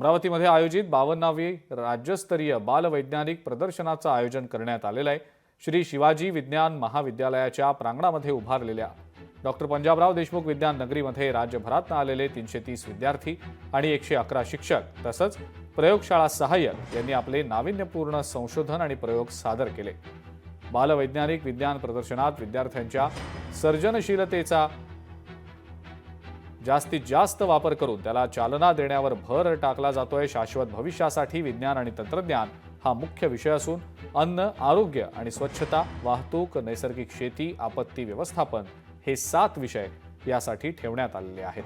अमरावतीमध्ये आयोजित 52वी राज्यस्तरीय बालवैज्ञानिक प्रदर्शनाचं आयोजन करण्यात आलेलं आहे। श्री शिवाजी विज्ञान महाविद्यालयाच्या प्रांगणामध्ये उभारलेल्या डॉक्टर पंजाबराव देशमुख विज्ञान नगरीमध्ये राज्यभरातून आलेले 330 विद्यार्थी आणि 111 शिक्षक तसंच प्रयोगशाळा सहाय्यक यांनी आपले नाविन्यपूर्ण संशोधन आणि प्रयोग सादर केले। बालवैज्ञानिक विज्ञान प्रदर्शनात विद्यार्थ्यांच्या सर्जनशीलतेचा जास्तीत जास्त वापर करून त्याला चालना देण्यावर भर टाकला जातोय। शाश्वत भविष्यासाठी विज्ञान आणि तंत्रज्ञान हा मुख्य विषय असून अन्न, आरोग्य आणि स्वच्छता, वाहतूक, नैसर्गिक शेती, आपत्ती व्यवस्थापन हे 7 विषय यासाठी ठेवण्यात आलेले आहेत।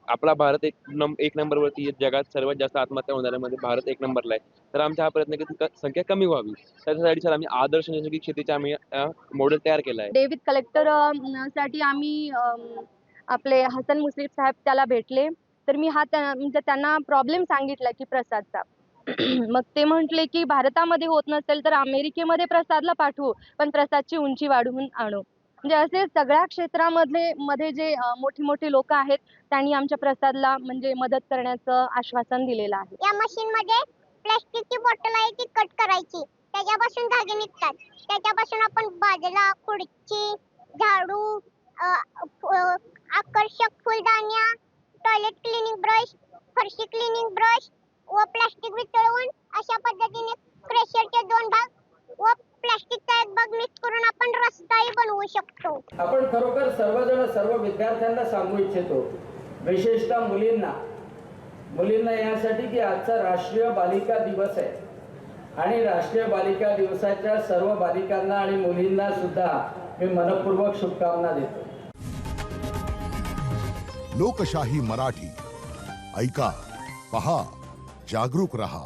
आपला भारत एक नंबरवरती जगात सर्वात जास्त आत्महत्या होणाऱ्यामध्ये भारत 1 नंबरला आहे। तर आमचा हा प्रयत्न की संख्या कमी व्हावी त्यासाठी सर आम्ही आदर्श नैसर्गिक शेतीचा आम्ही मॉडेल तयार केला आहे। डेव्हिड कलेक्टर साठी आम्ही आपले हसन मुश्रीफ साहेब त्याला भेटले, तर मी म्हणजे त्यांना प्रॉब्लेम सांगितला की प्रसादचा मग ते म्हटले की भारतामध्ये होत नसेल तर अमेरिकेमध्ये प्रसादला पाठवू, पण प्रसादची उंची वाढवून आणू। म्हणजे असे सगळ्या क्षेत्रामध्ये जे मोठी लोक आहेत त्यांनी आमच्या प्रसादला म्हणजे मदत करण्याचं आश्वासन दिलेलं आहे। या मशीन मध्ये प्लास्टिकची बॉटल आहे ती कट करायची, त्याच्यापासून धागे निघतात, त्याच्यापासून आपण बाजला, खुर्ची, झाडू, आकर्षक फुलदाण्या, टॉयलेट क्लिनिंग ब्रश, फरशी क्लिनिंग ब्रश व प्लास्टिक वितळवून अशा पद्धतीने क्रेशरचे 2 भाग व प्लास्टिकचा 1 भाग मिक्स करून आपण रस्ताही बनवू शकतो। आपण खरोखर सर्व विद्यार्थ्यांना सांगू इच्छितो, विशेषतः मुलींना यासाठी की आजचा राष्ट्रीय बालिका दिवस आहे आणि राष्ट्रीय बालिका दिवसाच्या सर्व बालिकांना आणि मुलींना सुद्धा मी मनपूर्वक शुभकामना देतो। लोकशाही मराठी ऐका, पहा, जागरूक रहा।